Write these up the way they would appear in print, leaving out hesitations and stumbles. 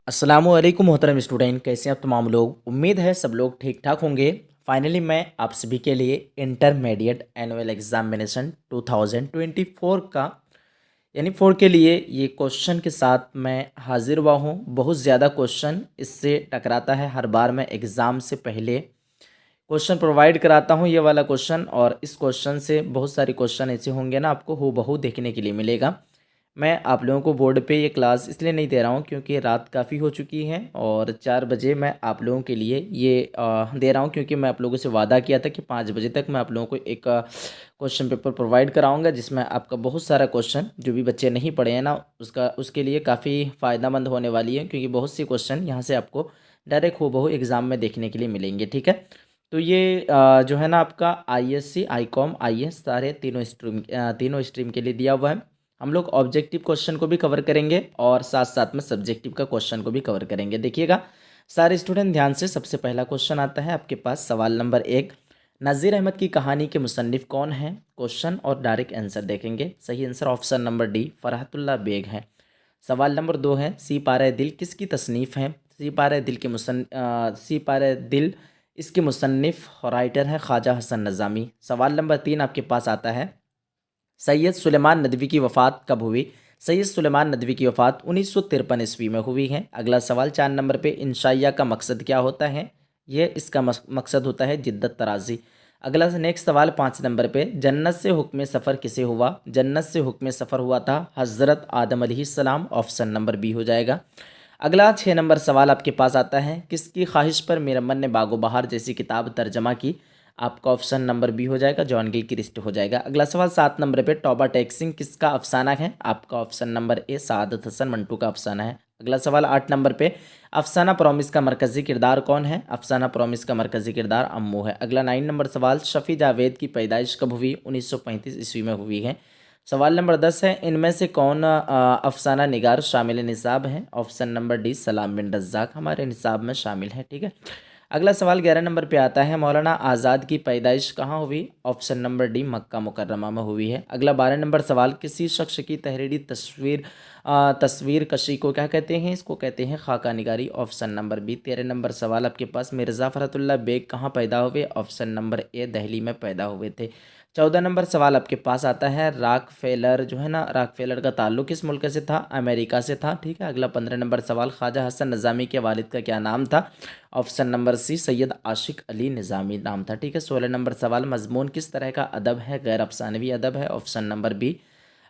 अस्सलामुअलैकुम मोहतरम स्टूडेंट, कैसे हैं आप तमाम लोग। उम्मीद है सब लोग ठीक ठाक होंगे। फाइनली मैं आप सभी के लिए इंटरमीडिएट एनुअल एग्जामिनेशन 2024 का यानी 4 के लिए ये क्वेश्चन के साथ मैं हाजिर हुआ हूँ। बहुत ज़्यादा क्वेश्चन इससे टकराता है। हर बार मैं एग्ज़ाम से पहले क्वेश्चन प्रोवाइड कराता हूँ ये वाला क्वेश्चन, और इस क्वेश्चन से बहुत सारे क्वेश्चन ऐसे होंगे ना, आपको हूबहू देखने के लिए मिलेगा। मैं आप लोगों को बोर्ड पे ये क्लास इसलिए नहीं दे रहा हूँ क्योंकि रात काफ़ी हो चुकी है, और 4 बजे मैं आप लोगों के लिए ये दे रहा हूँ क्योंकि मैं आप लोगों से वादा किया था कि 5 बजे तक मैं आप लोगों को एक क्वेश्चन पेपर प्रोवाइड कराऊंगा, जिसमें आपका बहुत सारा क्वेश्चन जो भी बच्चे नहीं पढ़े हैं ना, उसके लिए काफ़ी फ़ायदेमंद होने वाली है, क्योंकि बहुत सी क्वेश्चन यहाँ से आपको डायरेक्ट हूबहू एग्ज़ाम में देखने के लिए मिलेंगे। ठीक है, तो ये जो है ना आपका आईएससी, आईकॉम, आईएएस सारे तीनों स्ट्रीम के लिए दिया हुआ है। हम लोग ऑब्जेक्टिव क्वेश्चन को भी कवर करेंगे और साथ साथ में सब्जेक्टिव का क्वेश्चन को भी कवर करेंगे। देखिएगा सारे स्टूडेंट ध्यान से। सबसे पहला क्वेश्चन आता है आपके पास, सवाल नंबर 1, नज़ीर अहमद की कहानी के मुसन्निफ कौन है। क्वेश्चन और डायरेक्ट आंसर देखेंगे। सही answer option number D, Farhatullah Baig है। सवाल नंबर 2 है, सी पारे दिल किसकी तसनीफ़ है। सी पारे दिल इसके मुसन्निफ और राइटर है ख्वाजा हसन नज़ामी। सवाल नंबर 3 आपके पास आता है, सैयद सुलेमान नदवी की वफ़ात कब हुई। सैयद सुलेमान नदवी की वफ़ात 1953 ईस्वी में हुई है। अगला सवाल 4 नंबर पे, इंशाइया का मकसद क्या होता है। ये इसका मकसद होता है जिद्दत तराजी। अगला नेक्स्ट सवाल 5 नंबर पे, जन्नत से हुक्म सफ़र किसे हुआ। जन्नत से हुक्म सफ़र हुआ था हज़रत आदम अलैहिस्सलाम। ऑप्शन नंबर बी हो जाएगा। अगला 6 नंबर सवाल आपके पास आता है, किसकी ख्वाहिश पर मीरमन ने बागो बहार जैसी किताब तर्जमा की। आपका ऑप्शन नंबर बी हो जाएगा, जॉन गिल की रिस्ट हो जाएगा। अगला सवाल 7 नंबर पे, टॉबा टैक्सिंग किसका अफसाना है। आपका option number A, Saadat Hasan Mantu का अफसाना है। अगला सवाल 8 नंबर पे, अफसाना प्रॉमिस का मरकजी किरदार कौन है। अफसाना प्रॉमिस का मरकजी किरदार अम्मू है। अगला 9 नंबर सवाल, शफ़ी जावेद की पैदाइश कब हुई। 1935 ईस्वी में हुई है। सवाल नंबर 10 है, इनमें से कौन अफसाना निगार शामिल निसाब है। ऑप्शन नंबर डी, सलाम बिन रज़्ज़ाक़ हमारे निसाब में शामिल है। ठीक है। अगला सवाल 11 नंबर पे आता है, मौलाना आज़ाद की पैदाइश कहाँ हुई। ऑप्शन नंबर डी, मक्का मुकर्रमा में हुई है। अगला 12 नंबर सवाल, किसी शख्स की तहरीरी तस्वीर कशी को क्या कहते हैं। इसको कहते हैं खाका निगारी। Option number B. 13 नंबर सवाल आपके पास, मिर्ज़ा फ़रहतुल्लाह बेग कहाँ पैदा हुए। ऑप्शन नंबर ए, दिल्ली में पैदा हुए थे। 14 नंबर सवाल आपके पास आता है, रॉकफेलर जो है ना, रॉकफेलर का ताल्लुक किस मुल्क से था। अमेरिका से था। ठीक है। अगला 15 नंबर सवाल, ख्वाजा हसन नज़ामी के वालिद का क्या नाम था। ऑप्शन नंबर सी, सैयद आशिक अली निज़ामी नाम था। ठीक है। 16 नंबर सवाल, मजमून किस तरह का अदब है। गैर अफसानवी अदब है। Option number B.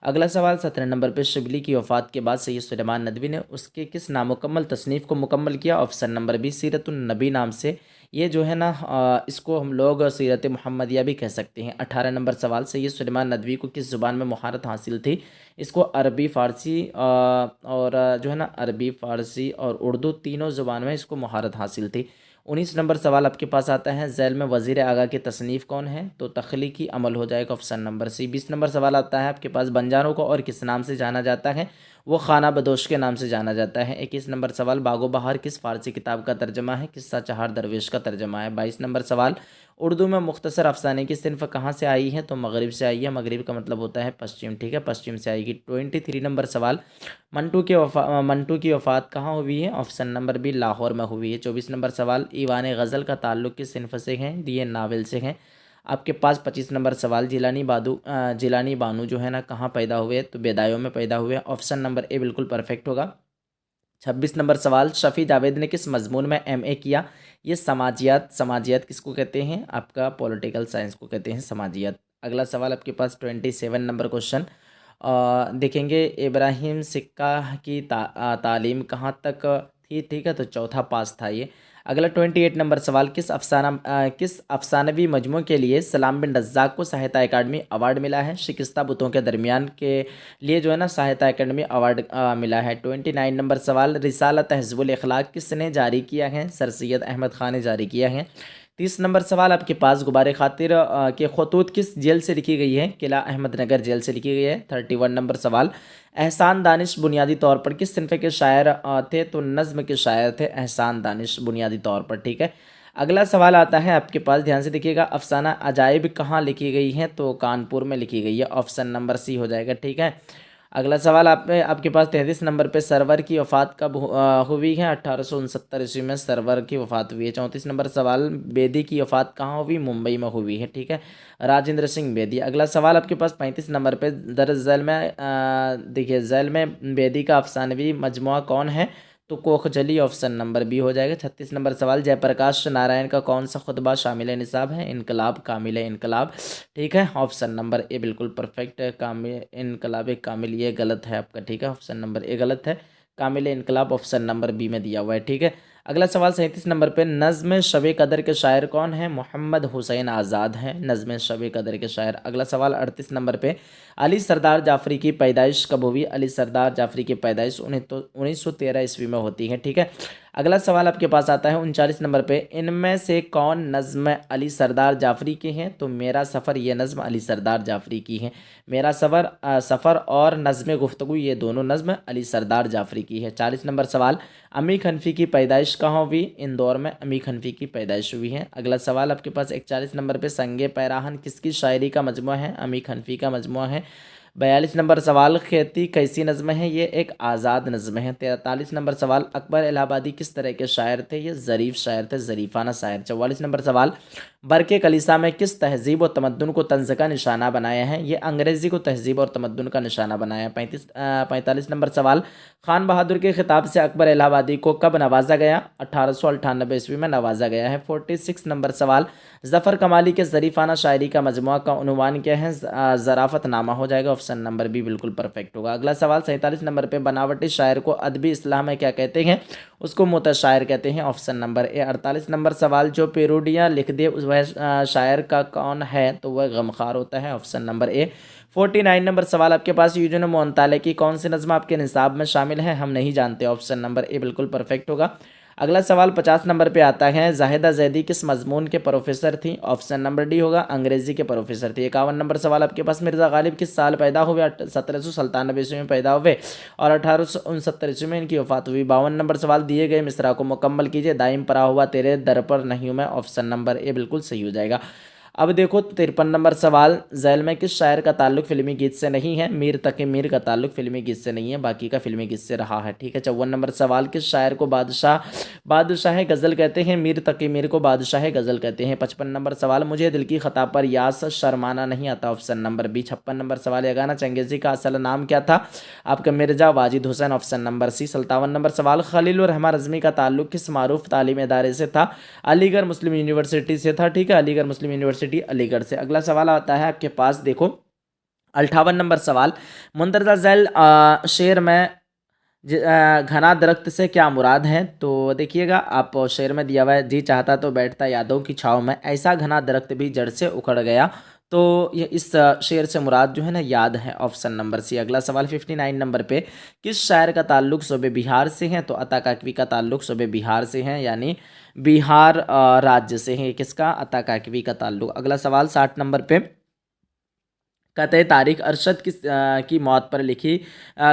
अगला सवाल 17 नंबर पे, शिबली की वफ़ात के बाद सैयद सुलेमान नदवी ने उसके किस नामुकम्मल तसनीफ़ को मुकम्मल किया। ऑप्शन नंबर बी, सीरतुन नबी नाम से। ये जो है ना इसको हम लोग सीरत मुहम्मदिया भी कह सकते हैं। 18 नंबर सवाल, सैयद सुलेमान नदवी को किस ज़ुबान में महारत हासिल थी। इसको अरबी फ़ारसी और जो है ना अरबी फ़ारसी और उर्दू तीनों ज़ुबान में इसको महारत हासिल थी। 19 नंबर सवाल आपके पास आता है, झैल में वज़ीर आगा की तसनीफ़ कौन है। तो तख्लीकी अमल हो जाएगा। ऑप्शन नंबर सी। 20 नंबर सवाल आता है आपके पास, बंजारों को और किस नाम से जाना जाता है। वो खाना बदोश के नाम से जाना जाता है। 21 नंबर सवाल, बागो बहार किस फ़ारसी किताब का तर्जमा है। किस्सा चहार दरवेश का तर्जमा है। 22 नंबर सवाल, उर्दू में मुख्तसर अफसाने की सिनफ कहाँ से आई है। तो मगरिब से आई है। मगरिब का मतलब होता है पश्चिम। ठीक है, पश्चिम से आएगी। 23 नंबर सवाल, मंटू की वफ़ात कहाँ हुई है। ऑप्शन नंबर बी, लाहौर में हुई है। 24 नंबर सवाल, ईवान गज़ल का ताल्लुक़ किस सिनफ से है। ये नावल से हैं। आपके पास 25 नंबर सवाल, जिलानी बानू जो है ना कहाँ पैदा हुए। तो बेदायों में पैदा हुए। ऑप्शन नंबर ए बिल्कुल परफेक्ट होगा। 26 नंबर सवाल, शफ़ी जावेद ने किस मजमून में एमए किया। ये समाजियात किसको कहते हैं। आपका पॉलिटिकल साइंस को कहते हैं समाजियात। अगला सवाल आपके पास 27 नंबर क्वेश्चन देखेंगे, इब्राहिम सिक्का की तालीम कहाँ तक थी। ठीक है, तो चौथा पास था ये। अगला 28 नंबर सवाल, किस अफसानवी मजमू के लिए सलाम बिन रज़्ज़ाक़ को साहित्य अकादमी अवार्ड मिला है। शिकस्ता बुतों के दरमियान के लिए जो है ना साहित्य अकादमी अवार्ड मिला है। 29 नंबर सवाल, रिसाला तहज़्ज़ुबुल अखलाक किसने जारी किया है। सर सैयद अहमद ख़ान ने जारी किया है। 30 नंबर सवाल आपके पास, गुबार खातिर के खतूत किस जेल से लिखी गई है। किला अहमद नगर जेल से लिखी गई है। 31 नंबर सवाल, एहसान दानिश बुनियादी तौर पर किस सिनफ के शायर थे। तो नज़्म के शायर थे एहसान दानिश बुनियादी तौर पर। ठीक है। अगला सवाल आता है आपके पास, ध्यान से देखिएगा, अफसाना अजाइब कहाँ लिखी गई है। तो कानपुर में लिखी गई है। ऑप्शन नंबर सी हो जाएगा। ठीक है। अगला सवाल आपके पास 33 नंबर पे सरवर की वफ़ात कब हुई है? 1869 ईस्वी में सरवर की वफ़ात हुई है। 34 नंबर सवाल, बेदी की वफ़ात कहाँ हुई? मुंबई में हुई है, ठीक है, राजेंद्र सिंह बेदी। अगला सवाल आपके पास 35 नंबर पे, दर झैल में देखिए झैल में बेदी का अफसानवी मजमुआ कौन है? तो कोखजली, ऑप्शन नंबर बी हो जाएगा। 36 नंबर सवाल, जयप्रकाश नारायण का कौन सा खुतबा शामिल निसाब है? इनकलाब, कामिल इनकलाब, ठीक है, ऑप्शन नंबर ए बिल्कुल परफेक्ट है। कामिल इनकलाब कामिल, ये गलत है आपका, ठीक है, ऑप्शन नंबर ए गलत है। कामिल इनकलाब ऑप्शन नंबर बी में दिया हुआ है, ठीक है। अगला सवाल 37 नंबर पे, नज़्म शब कदर के शायर कौन है? मोहम्मद हुसैन आज़ाद हैं नज़्म शब कदर के शायर। अगला सवाल 38 नंबर पे, अली सरदार जाफरी की पैदाइश कब हुई? अली सरदार जाफरी की पैदाइश 1913 ईस्वी में होती है, ठीक है। अगला सवाल आपके पास आता है 39 नंबर पे, इनमें से कौन नज़्म अली सरदार जाफरी के हैं? तो मेरा सफ़र, ये नज़्म अली सरदार जाफरी की है। मेरा सफ़र और नज़्म गुफ्तगू, ये दोनों नज़्म अली सरदार जाफरी की है। 40 नंबर सवाल, अमी खनफी की पैदाइश कहाँ हुई? इंदौर में अमी खनफी की पैदाइश हुई है। अगला सवाल आपके पास 41 नंबर पे, संगे पैराहन किसकी शायरी का मजमुआ है? अमी खनफी का मजमुआ है। 42 नंबर सवाल, खेती कैसी नज़्म है? ये एक आज़ाद नज़्म है। 43 नंबर सवाल, अकबर इलाहाबादी किस तरह के शायर थे? ये ज़रीफ़ शायर थे, ज़रीफ़ाना शायर। 44 नंबर सवाल, बरके कलीसा में किस तहज़ीब और तमद्दुन को तंज़ का निशाना बनाया है? ये अंग्रेज़ी को तहज़ीब और तमद्दुन का निशाना बनाया है। 45 नंबर सवाल, खान बहादुर के खिताब से अकबर इलाहाबादी को कब नवाजा गया? 1898 ईस्वी में नवाजा गया है। 46 नंबर सवाल, ज़फ़र कमाली के ज़रीफ़ाना शायरी का मजमुआ का उन्वान क्या है? ज़राफ़तनामा हो जाएगा, ऑप्शन नंबर बी बिल्कुल परफेक्ट होगा। अगला सवाल 47 नंबर पे, बनावटी शायर को अदबी इस्लाह में क्या कहते हैं? उसको मुतशायर कहते हैं, ऑप्शन नंबर ए। 48 नंबर सवाल, जो पेरोडियाँ लिख दे वह शायर का कौन है? तो वह गमखार होता है, ऑप्शन नंबर ए। 49 नंबर सवाल आपके पास, यूजुन मुअत्तला की कौन सी नज़्म आपके निसाब में शामिल है? हम नहीं जानते, ऑप्शन नंबर ए बिल्कुल परफेक्ट होगा। अगला सवाल 50 नंबर पे आता है, जाहिदा जैदी किस मजमून के प्रोफेसर थी? ऑप्शन नंबर डी होगा, अंग्रेजी के प्रोफेसर थी। 51 नंबर सवाल आपके पास, मिर्ज़ा गालिब किस साल पैदा हुए? 1797 ईस्वी में पैदा हुए और 1869 ईस्वी में इनकी वफात हुई। 52 नंबर सवाल, दिए गए मिसरा को मुकम्मल कीजिए, दाइम परा हुआ तेरे दर पर नहीं हूँ मैं, ऑप्शन नंबर ए बिल्कुल सही हो जाएगा। अब देखो 53 नंबर सवाल, झैल में किस शायर का ताल्लुक फिल्मी गीत से नहीं है? मीर तकी मीर का ताल्लुक फिल्मी गीत से नहीं है, बाकी का फिल्मी गीत से रहा है, ठीक है। 54 नंबर सवाल, किस शायर को बादशाह गज़ल कहते हैं? मीर तकी मीर को बादशाह गज़ल कहते हैं। 55 नंबर सवाल, मुझे दिल की ख़ता पर यास शर्माना नहीं आता, ऑप्शन नंबर बी। 56 नंबर सवाल, यगाना चंगेज़ी का असल नाम क्या था? आपका Mirza Wajid Hussain, option number C. 57 नंबर सवाल, खलीलुर रहमान रज़मी का ताल्लुक किस मारूफ तालीमी इदारे से था? अलीगढ़ मुस्लिम यूनिवर्सिटी से था, ठीक है, अलीगढ़ मुस्लिम यूनिवर्सिटी अलीगढ़ से। अगला सवाल आता है आपके पास, देखो 58 नंबर सवाल, मुंदरजा झैल शेर में घना दरख्त से क्या मुराद है? तो देखिएगा आप शेर में दिया हुआ है, जी चाहता तो बैठता यादों की छाँव में, ऐसा घना दरख्त भी जड़ से उखड़ गया। तो ये इस शेर से मुराद जो है ना, याद है, ऑप्शन नंबर सी। अगला सवाल 59 नंबर पे, किस शायर का ताल्लुक सूबे बिहार से है? तो अता काकवी का ताल्लुक सूबे बिहार से है, यानी बिहार राज्य से है। किसका? अता काकवी का ताल्लुक। अगला सवाल 60 नंबर पे, कतई तारीख अरशद की मौत पर लिखी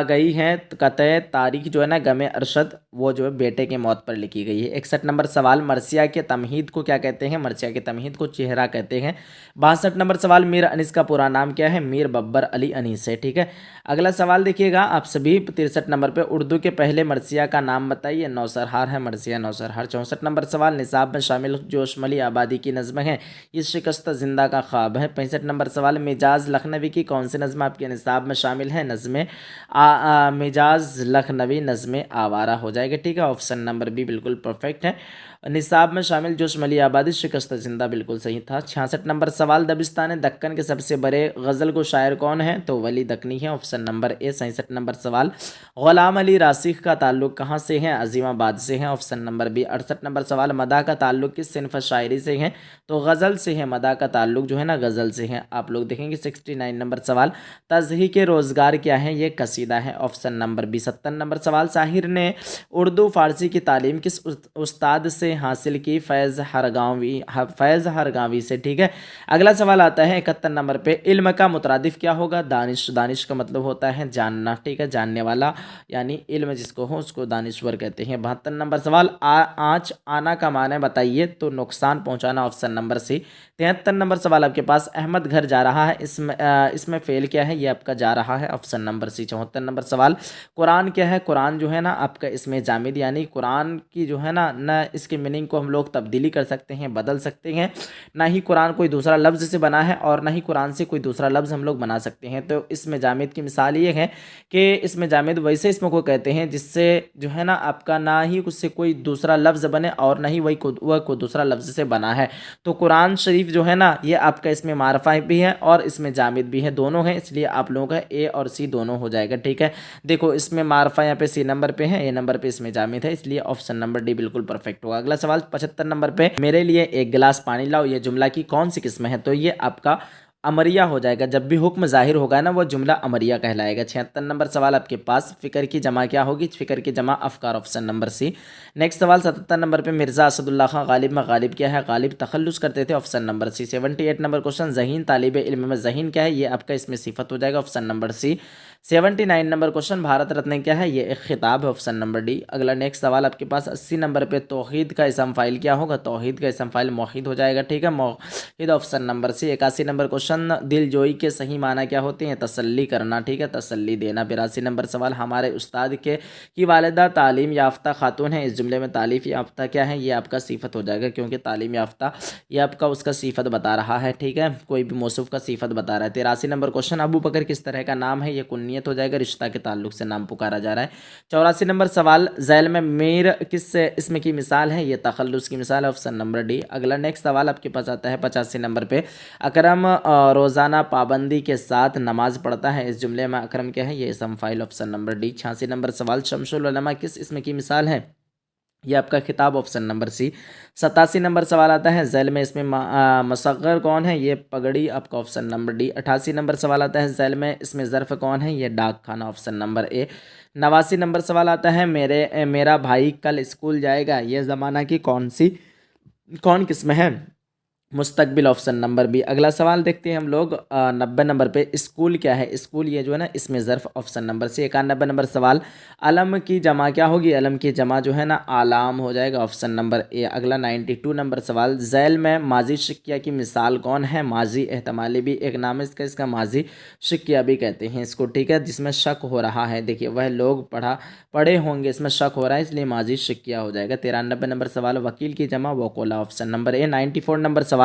गई है? तो कतई तारीख जो है ना, गमे अरशद, वो जो है बेटे की मौत पर लिखी गई है। 61 नंबर सवाल, मरसिया के तमहीद को क्या कहते हैं? मरसिया के तमहीद को चेहरा कहते हैं। 62 नंबर सवाल, मीर अनीस का पूरा नाम क्या है? मीर बब्बर अली अनीस है, ठीक है। अगला सवाल देखिएगा आप सभी, 63 नंबर पे, उर्दू के पहले मरसिया का नाम बताइए। नौसरहार है, मरसिया नौसरहार। 64 नंबर सवाल, निसाब में शामिल जो शमली आबादी की नज़्म है, इस शिकस्त जिंदा का ख्वाब है। 65 नंबर सवाल, मिजाज लखनवी की कौन सी नज़्म आपके निसाब में शामिल है? नज़्म मिजाज लखनवी नज़्म आवारा हो जाएगा, ठीक है, ऑप्शन नंबर बी बिल्कुल परफेक्ट है। निसाब में शामिल जो शमली आबादी शिकस्त जिंदा बिल्कुल सही था। 66 नंबर सवाल, दबिस्तान दक्कन के सबसे बड़े गज़ल को शायर कौन है? तो वली दक्कनी है, ऑप्शन नंबर ए। 67 नंबर सवाल, ग़ुलाम अली रासिख का ताल्लुक कहाँ से है? अजीमाबाद से है, ऑप्शन नंबर बी। 68 नंबर सवाल, मदा का ताल्लुक किस सिनफ शायरी से है? तो गज़ल से है, मदा का ताल्लुक जो है ना, गज़ल से है। आप लोग देखेंगे 69 नंबर सवाल, तज़हीक रोज़गार क्या है? ये कसीदा है, ऑप्शन नंबर बी। 70 नंबर सवाल, साहिर ने उर्दू फ़ारसी की तालीम किस उस्ताद से हासिल की? फैज़ हरगावी से, ठीक है। अगला सवाल आता है 71 नंबर पे, इल्म का मुतरादिफ क्या होगा? दानिश। दानिश का मतलब होता है जानना, ठीक है, जानने वाला, यानी इल्म जिसको हो उसको दानिश्वर कहते हैं। 72 नंबर सवाल, आँच आना का माने बताइए? तो नुकसान पहुंचाना, ऑप्शन नंबर सी। 73 नंबर सवाल आपके पास, अहमद घर जा रहा है, इसमें फेल क्या है, ये आपका जा रहा है ऑप्शन नंबर सी। 74 नंबर सवाल, कुरान क्या है? कुरान जो है ना आपका इसमें जामिद, यानी कुरान की जो है ना इसके मीनिंग को हम लोग तब्दीली कर सकते हैं, बदल सकते हैं। ना ही कुरान कोई दूसरा लफ्ज़ से बना है और ना ही कुरान से कोई दूसरा लफ्ज़ हम लोग बना सकते हैं। तो इसमें जामिद की मिसाल ये है कि इसमें जामिद वैसे इसमें को कहते हैं जिससे जो है ना आपका ना ही उससे कोई दूसरा लफ्ज़ बने और ना ही वह कोई दूसरा लफ्ज़ से बना है। तो कुरान शरीफ जो है ना ये आपका इसमें मारफा भी है और इसमें जामिद भी है, दोनों हैं, इसलिए आप लोगों का ए और सी दोनों हो जाएगा। ठीक है, देखो इसमें मारफा यहाँ पे सी नंबर पे है, ए नंबर पे इसमें जामिद है, इसलिए ऑप्शन नंबर डी बिल्कुल परफेक्ट होगा। अगला सवाल 75 नंबर पे, मेरे लिए एक गिलास पानी लाओ, ये जुमला की कौन सी किस्म है? तो ये आपका अमरिया हो जाएगा। जब भी हुक्म जाहिर होगा ना वो जुमला अमरिया कहलाएगा। 76 नंबर सवाल आपके पास, फिक्र की जमा क्या होगी? फिक्र की जमा अफकार, ऑप्शन नंबर सी। नेक्स्ट सवाल 77 नंबर पे, मिर्ज़ा असदुल्ला खां गालिब में गालिब क्या है? गालिब तखल्लुस करते थे, option number C. 78 number question, जहीन तालिब इल्म में जहीन क्या है? ये आपका इसमें सिफत हो जाएगा, option number C. 79 number question, Bharat Ratna क्या है? ये एक खिताब है, ऑप्शन नंबर डी। अगला नेक्स्ट सवाल आपके पास 80 नंबर पे, तौहीद का इसम फाइल क्या होगा? तौहीद का इसम फाइल मौहीद हो जाएगा। ठीक है, मौहीद option number C. 81 number question, दिलजोई के सही माना क्या होते हैं? तसल्ली करना, ठीक है, तसल्ली देना। 82 नंबर सवाल, हमारे उस्ताद के की वालिदा तालीम याफ्ता खातून है, इस जुमले में तालीफ याफ्ता क्या है? ये आपका सिफत हो जाएगा, क्योंकि तालीम याफ्ता ये आपका उसका सिफत बता रहा है। ठीक है, कोई भी मौसूफ का सिफत बता रहा है। 83 नंबर क्वेश्चन, अबू बकर किस तरह का नाम है? ये कुन्नियत हो जाएगा, रिश्ता के ताल्लुक से नाम पुकारा जा रहा है। 84 नंबर सवाल, जैल में मीर किस इसमें की मिसाल है? ये तखल्लुस की मिसाल है, ऑप्शन नंबर डी। अगला नेक्स्ट सवाल आपके पास आता है 85 नंबर पे, अकरम रोज़ाना पाबंदी के साथ नमाज पढ़ता है, इस जुमले में अकरम क्या है? ये इसम file, option number D. 86 number सवाल, शमसुल उलमा किस इसमें की मिसाल है? ये आपका खिताब, ऑप्शन नंबर सी। 87 नंबर सवाल आता है, जैल में इसमें मसग़र कौन है? ये पगड़ी, आपका ऑप्शन नंबर डी। 88 नंबर सवाल आता है, जैल में इसमें ज़र्फ़ कौन है? ये डाक खाना, ऑप्शन नंबर ए। 89 नंबर सवाल आता है, मेरा भाई कल स्कूल जाएगा, ये ज़माना की कौन किस्म है? मुस्तकबिल, ऑप्शन नंबर बी। अगला सवाल देखते हैं हम लोग 90 नंबर पे, स्कूल क्या है? स्कूल ये जो है ना इसमें ज़र्फ़, ऑप्शन नंबर सी। 91 नंबर सवाल, अलम की जमा क्या होगी? अलम की जमा जो है ना आलाम हो जाएगा, ऑप्शन नंबर ए। अगला 92 नंबर सवाल, झैल में माजी शिक्या की मिसाल कौन है? माजी एहतमाली भी एक नाम है इसका माजी शिक्या भी कहते हैं इसको, ठीक है, जिसमें शक हो रहा है। देखिए वह लोग पढ़े होंगे, इसमें शक हो रहा है, इसलिए माजी शिक्या हो जाएगा। 93 नंबर सवाल, वकील की जमा Vakola, option number A. 94 number सवाल,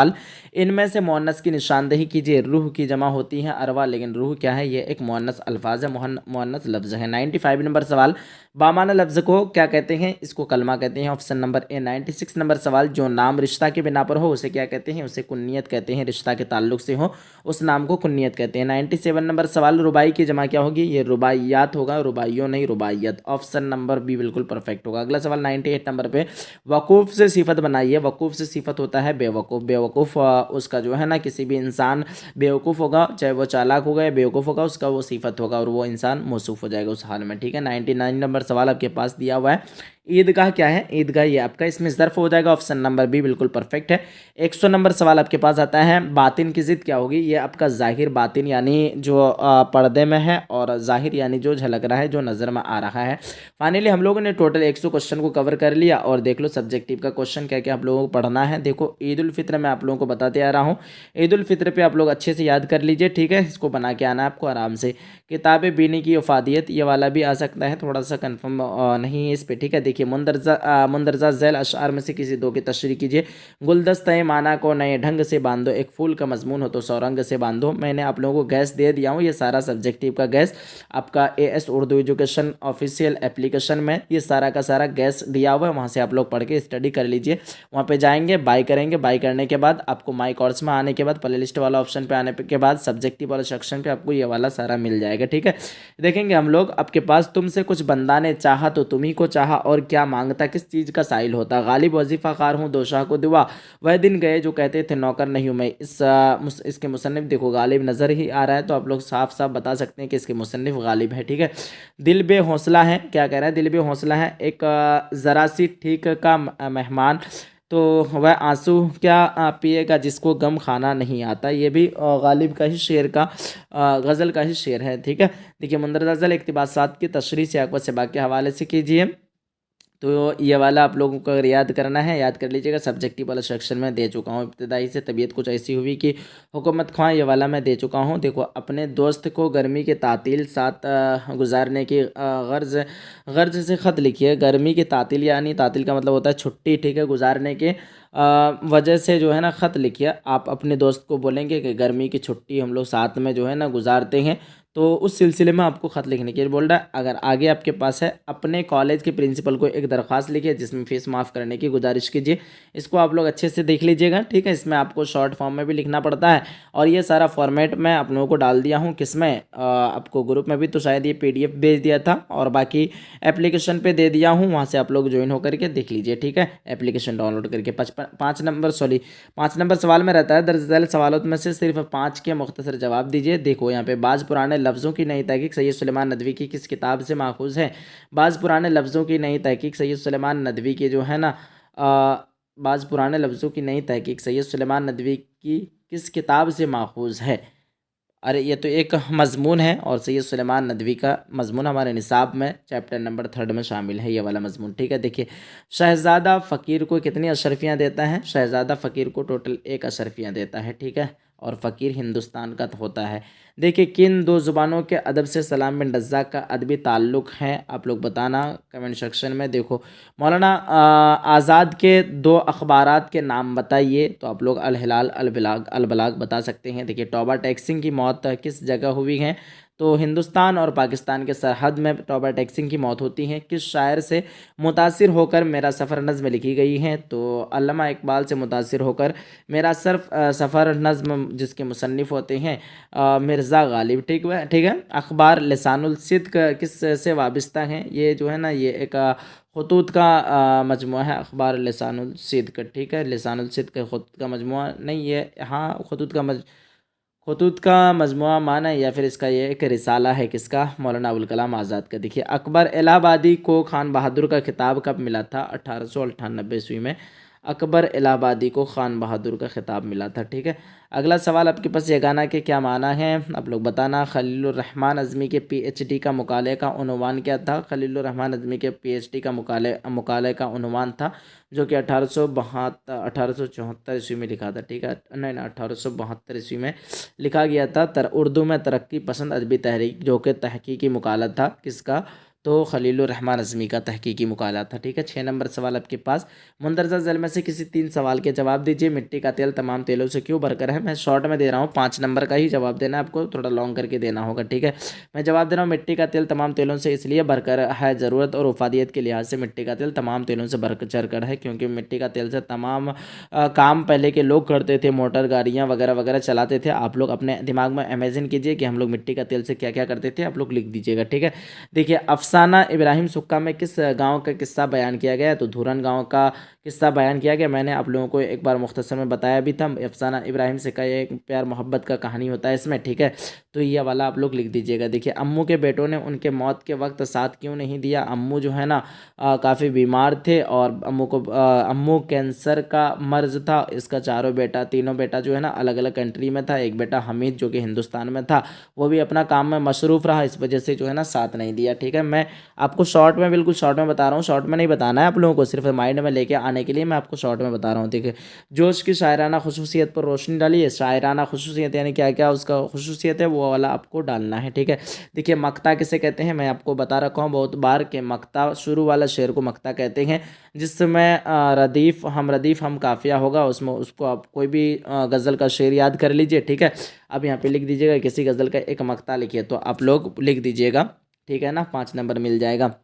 इनमें से मुअन्नस की निशानदेही कीजिए। रूह की जमा होती है अरवा, लेकिन रूह क्या है? ये एक मुअन्नस अल्फाज है, मुअन्नस लफ्ज़ है। 95 नंबर सवाल, बामाना लफ्ज़ को क्या कहते हैं? इसको कलमा कहते हैं, ऑप्शन नंबर ए। 96 नंबर सवाल, जो नाम रिश्ता के बिना पर हो उसे क्या कहते हैं? उसे कुन्नियत कहते हैं, रिश्ता के ताल्लुक से हो उस नाम को कुन्नियत कहते हैं। 97 नंबर सवाल, रुबाई की जमा क्या होगी? ये रुबाइयात होगा, रुबाइयों नहीं रुबाइयत, ऑप्शन नंबर बी बिल्कुल परफेक्ट होगा। अगला सवाल 98 नंबर पे, वकूफ़ से सिफत बनाइए। वकूफ़ से सिफत होता है बेवकूफ़। बेवकूफ़ उसका जो है ना, किसी भी इंसान बेवकूफ़ होगा, चाहे वो चालाक होगा या बेवकूफ़ होगा, उसका वो सिफत होगा और वो इंसान मौसूफ हो जाएगा उस हाल में। ठीक है, 99 नंबर सवाल आपके पास दिया हुआ है, ईदगाह क्या है? ईदगाह ये आपका इसमें ज़र्फ़ हो जाएगा, ऑप्शन नंबर बी बिल्कुल परफेक्ट है। 100 नंबर सवाल आपके पास आता है, बातिन की ज़िद क्या होगी? ये आपका ज़ाहिर, बातिन यानी जो पर्दे में है, और ज़ाहिर यानी जो झलक रहा है, जो नज़र में आ रहा है। फाइनली हम लोगों ने टोटल 100 क्वेश्चन को कवर कर लिया। और देख लो सब्जेक्टिव का क्वेश्चन क्या क्या आप लोगों को पढ़ना है। देखो ईद उल फित्र मैं आप लोगों को बताते आ रहा हूँ, ईद उल फित्र पे आप लोग अच्छे से याद कर लीजिए, ठीक है, इसको बना के आना है आपको आराम से। किताब बीनी की अफादियत, ये वाला भी आ सकता है, थोड़ा सा कन्फर्म नहीं है इस पर, ठीक है। देखिए मुंदरजा झैल अशआर में से किसी दो की तशरीह कीजिए। गुलदस्ते माना को नए ढंग से बांधो, एक फूल का मजमून हो तो सौरंग से बांधो। मैंने आप लोगों को गैस दे दिया हूँ, ये सारा सब्जेक्टिव का गैस आपका AS Urdu education official application में ये सारा का सारा गैस दिया हुआ है, वहाँ से आप लोग पढ़ के स्टडी कर लीजिए। वहाँ पे जाएंगे, बाय करेंगे, बाय करने के बाद आपको माई कोर्स में आने के बाद प्ले लिस्ट वाला ऑप्शन पे आने के बाद सब्जेक्टिव वाला सेक्शन पे आपको ये वाला सारा मिल जाएगा, ठीक है। देखेंगे हम लोग, आपके पास तुमसे कुछ बंदा ने चाहा तो तुम्ही को चाहा, और क्या मांगता, किस चीज़ का साइल होता। गालिब वजीफ़ा कार हूँ, दो शाह को दुआ, वह दिन गए जो कहते थे नौकर नहीं हूँ मैं। इसके मुसन्निफ देखो गालिब नज़र ही आ रहा है, तो आप लोग साफ साफ बता सकते हैं कि इसके मुसन्निफ गालिब है, ठीक है। दिल बे हौसला है, क्या कह रहा है? दिल बे हौसला है, एक ज़रा सी ठीक का मेहमान, तो वह आंसू क्या पिएगा जिसको गम खाना नहीं आता। ये भी गालिब का ही शेर का गज़ल का ही शेर है, ठीक है। देखिए मुंदरजा झैल इक़्तिबासात की तशरीह सियाक़ व सिबाक़ के हवाले से कीजिए। तो ये वाला आप लोगों को अगर याद करना है याद कर लीजिएगा। सब्जेक्टिव वाला सेक्शन में दे चुका हूँ। इब्तदाई से तबीयत कुछ ऐसी हुई कि हुकूमत ख्वां, ये वाला मैं दे चुका हूँ। देखो, अपने दोस्त को गर्मी के तातील साथ गुजारने की गर्ज गर्ज से ख़त लिखिए। गर्मी की तातील यानी तातील का मतलब होता है छुट्टी, ठीक है। गुजारने के वजह से जो है ना ख़त लिखिए। आप अपने दोस्त को बोलेंगे कि गर्मी की छुट्टी हम लोग साथ में जो है ना गुजारते हैं, तो उस सिलसिले में आपको ख़त लिखने के लिए बोल रहा है। अगर आगे आपके पास है, अपने कॉलेज के प्रिंसिपल को एक दरख्वास्त लिखिए जिसमें फ़ीस माफ़ करने की गुजारिश कीजिए। इसको आप लोग अच्छे से देख लीजिएगा, ठीक है। इसमें आपको शॉर्ट फॉर्म में भी लिखना पड़ता है और ये सारा फॉर्मेट मैं आप लोगों को डाल दिया हूँ। किसमें? आपको ग्रुप में भी तो शायद ये PDF भेज दिया था और बाकी एप्लीकेशन पे दे दिया हूँ, वहाँ से आप लोग ज्वाइन होकर के देख लीजिए, ठीक है। एप्लीकेशन डाउनलोड करके 5 नंबर सवाल में रहता है। दर्ज झैल सवालों में से सिर्फ 5 के मुख्तसर जवाब दीजिए। देखो यहाँ पे बाज़ पुराने लफ्ज़ों की नई तहकीक सैयद सुलेमान नदवी की किस किताब से माखूज़ है? बाज़ पुराने लफ्ज़ों की नई तहकीक सैयद सुलेमान नदवी की जो है ना बाज़ पुराने लफ्ज़ों की नई तहकीक सैयद सुलेमान नदवी की किस किताब से माखूज़ है? अरे ये तो एक मज़मून है और सैयद सुलेमान नदवी का मज़मून हमारे निसाब में चैप्टर नंबर 3 में शामिल है, ये वाला मज़मून, ठीक है। देखिए, शहज़ादा फ़कीर को कितनी अशरफियाँ देता है? शहज़ादा फ़कीर को टोटल 1 अशरफियाँ देता है, ठीक है। और फ़कीर हिंदुस्तान का होता है। देखिए, किन 2 ज़ुबानों के अदब से सलाम बिन रज़्ज़ाक़ का अदबी ताल्लुक़ है? आप लोग बताना कमेंट सेक्शन में। देखो, मौलाना आज़ाद के 2 अखबारात के नाम बताइए, तो आप लोग अल हिलाल अल बलाग बता सकते हैं। देखिए, तौबा टैक्स सिंह की मौत किस जगह हुई है? तो हिंदुस्तान और पाकिस्तान के सरहद में तौबा टैक्स सिंह की मौत होती है। किस शायर से मुतासिर होकर मेरा सफ़र नज़्म लिखी गई है? तो अल्लामा इकबाल से मुतासिर होकर मेरा सफ़र नज़्म जिसके मुसन्निफ़ होते हैं मिर्ज़ा गालिब, ठीक है। अखबार लिसानुल सिद्क़ किस से वाबस्ता हैं? ये जो है ना ये एक खतूत का मजमुआ है, अखबार लिसानुल सिद्क़, ठीक है। लिसानुल सिद्क़ खतूत का मजमुआ नहीं, ये हाँ खतूत का मजमुआ माना है या फिर इसका ये एक रिसाला है, किसका? मौलाना अबुल कलाम आज़ाद का। देखिए, अकबर इलाहाबादी को खान बहादुर का खिताब कब मिला था? 1898 ईस्वी में अकबर इलाहाबादी को खान बहादुर का खिताब मिला था, ठीक है। अगला सवाल आपके पास यगाना के क्या माना है? आप लोग बताना। खलीलुर रहमान अज़मी के PhD का मुकाले का उन्वान क्या था? खलीलुर रहमान अज़मी के PhD का मुकाले का उन्वान था जो कि 1874 ईस्वी में लिखा था, ठीक है। नहीं, 1872 ईस्वी में लिखा गया था। उर्दू में तरक्की पसंद अदबी तहरीक, जो कि तहकीकी मुकाला था, किसका? तो खलीलुर रहमान अज़मी का तहकीकी मुकाला था, ठीक है। 6 नंबर सवाल आपके पास, मुंदरजा झैल में से किसी 3 सवाल के जवाब दीजिए। मिट्टी का तेल तमाम तेलों से क्यों भरकर है? मैं शॉर्ट में दे रहा हूँ, 5 नंबर का ही जवाब देना है आपको, थोड़ा लॉन्ग करके देना होगा, ठीक है। मैं जवाब दे रहा हूँ, मिट्टी का तेल तमाम तेलों से इसलिए भरकर है, ज़रूरत और वफादियत के लिहाज से मिट्टी का तेल तमाम तेलों से भर चढ़कर है, क्योंकि मिट्टी का तेल से तमाम काम पहले के लोग करते थे, मोटर गाड़ियाँ वगैरह वगैरह चलाते थे। आप लोग अपने दिमाग में इमेजिन कीजिए कि हम लोग मिट्टी का तेल से क्या क्या करते थे, आप लोग लिख दीजिएगा, ठीक है। देखिए, अफसाना इब्राहिम सुक्का में किस गांव का किस्सा बयान किया गया है? तो धूरन गांव का किस्सा बयान किया गया। मैंने आप लोगों को एक बार मुख्तसर में बताया भी था। अफसाना इब्राहिम से का ये एक प्यार मोहब्बत का कहानी होता है इसमें, ठीक है। तो ये वाला आप लोग लिख दीजिएगा। देखिए, अम्मू के बेटों ने उनके मौत के वक्त साथ क्यों नहीं दिया? अम्मू जो है ना काफ़ी बीमार थे और अम्मू कैंसर का मर्ज था। इसका तीनों बेटा जो है ना अलग अलग कंट्री में था। एक बेटा हमीद जो कि हिंदुस्तान में था, वो भी अपना काम में मसरूफ़ रहा, इस वजह से जो है ना साथ नहीं दिया, ठीक है। मैं आपको बिल्कुल शॉर्ट में बता रहा हूँ, शॉर्ट में नहीं बताना है आप लोगों को, सिर्फ माइंड में लेके आने के लिए मैं आपको शॉर्ट में बता रहा हूँ, ठीक है। जोश की शायराना खुसूसियत पर रोशनी डालिए। शायराना खुसूसियत यानी क्या क्या उसका खुसूसियत है, वो वाला आपको डालना है, ठीक है। देखिए, मक्ता किसे कहते हैं? मैं आपको बता रखा हूँ बहुत बार कि मक्ता, शुरू वाला शेर को मक्ता कहते हैं, जिसमें रदीफ़ हम काफिया होगा, उसमें उसको आप कोई भी गज़ल का शेर याद कर लीजिए, ठीक है। अब यहाँ पे लिख दीजिएगा, किसी गज़ल का एक मक्ता लिखिए, तो आप लोग लिख दीजिएगा, ठीक है ना, 5 नंबर मिल जाएगा।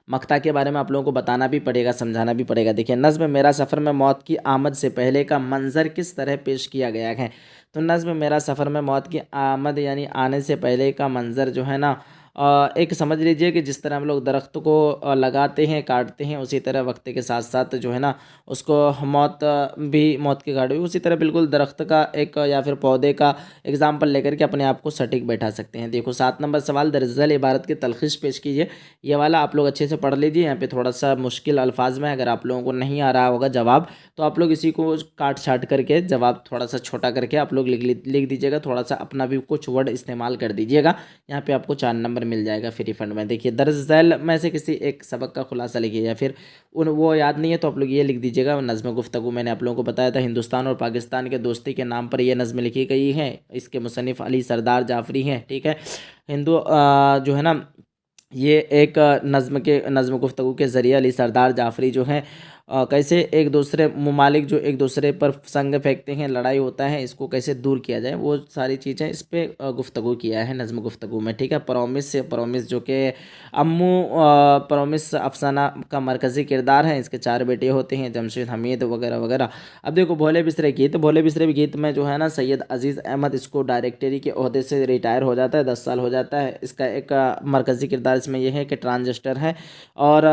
मक्ता के बारे में आप लोगों को बताना भी पड़ेगा, समझाना भी पड़ेगा। देखिए, नज़्म मेरा सफ़र में मौत की आमद से पहले का मंज़र किस तरह पेश किया गया है? तो नज़्म मेरा सफ़र में मौत की आमद यानी आने से पहले का मंज़र जो है ना एक समझ लीजिए कि जिस तरह हम लोग दरख्त को लगाते हैं, काटते हैं, उसी तरह वक्त के साथ साथ जो है ना उसको मौत की घाट हुई, उसी तरह बिल्कुल दरख्त का एक या फिर पौधे का एग्जाम्पल लेकर के अपने आप को सटीक बैठा सकते हैं। देखो, 7 नंबर सवाल, दरअसल इबारत की तलखीस पेश कीजिए। ये वाला आप लोग अच्छे से पढ़ लीजिए, यहाँ पे थोड़ा सा मुश्किल अल्फाज में, अगर आप लोगों को नहीं आ रहा होगा जवाब, तो आप लोग इसी को काट छाट करके जवाब थोड़ा सा छोटा करके आप लोग लिख दीजिएगा, थोड़ा सा अपना भी कुछ वर्ड इस्तेमाल कर दीजिएगा। यहाँ पे आपको 4 नंबर पेपर मिल जाएगा फ्री फंड में। देखिए दरअसल में से किसी एक सबक का खुलासा लिखिए, या फिर उन वो याद नहीं है तो आप लोग ये लिख दीजिएगा। नज़्म गुफ्तगू मैंने आप लोगों को बताया था, हिंदुस्तान और पाकिस्तान के दोस्ती के नाम पर ये नज़्म लिखी गई है। इसके मुसन्निफ़ अली सरदार जाफरी हैं, ठीक है। हिंदू जो है ना, ये एक नज़्म गुफ्तगू के ज़रिए अली सरदार जाफरी जो हैं कैसे एक दूसरे ममालिक जो एक दूसरे पर संग फेंकते हैं, लड़ाई होता है, इसको कैसे दूर किया जाए, वो सारी चीज़ें इस पे गुफ्तगू किया है नज़्म गुफ्तगू में, ठीक है। प्रॉमिस जो कि अम्मू प्रॉमिस अफसाना का मरकज़ी किरदार है। इसके 4 बेटे होते हैं, जमशेद, हमीद वगैरह वगैरह। अब देखो भोले बिसरे गीत, भोले बिसरे गीत में जो है ना सैयद अजीज़ अहमद इसको डायरेक्टरी के ओहदे से रिटायर हो जाता है, 10 साल हो जाता है। इसका एक मरकज़ी किरदार इसमें यह है कि ट्रांजिस्टर है, और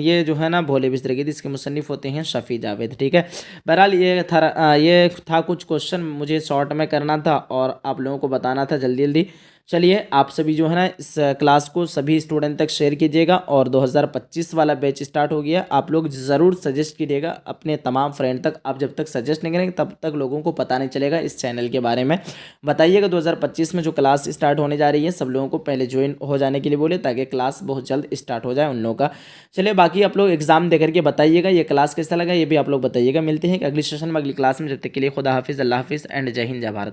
ये जो है ना भोले बिसरे गीत, इसके मुसन्निफ़ होते हैं शफ़ी जावेद, ठीक है। बहरहाल ये था कुछ क्वेश्चन मुझे शॉर्ट में करना था और आप लोगों को बताना था जल्दी जल्दी। चलिए आप सभी जो है ना इस क्लास को सभी स्टूडेंट तक शेयर कीजिएगा, और 2025 वाला बैच स्टार्ट हो गया, आप लोग ज़रूर सजेस्ट कीजिएगा अपने तमाम फ्रेंड तक। आप जब तक सजेस्ट नहीं करेंगे तब तक लोगों को पता नहीं चलेगा इस चैनल के बारे में। बताइएगा 2025 में जो क्लास स्टार्ट होने जा रही है सब लोगों को पहले ज्वाइन हो जाने के लिए बोले, ताकि क्लास बहुत जल्द स्टार्ट हो जाए उन लोगों का। चलिए बाकी आप लोग एग्जाम दे करके बताइएगा ये क्लास कैसा लगा, ये भी आप लोग बताइएगा। मिलते हैं अगली सेशन में अगली क्लास में, जब तक के लिए खुदा हाफिज़, अल्लाह हाफिज़ एंड जय हिंद जय भारत।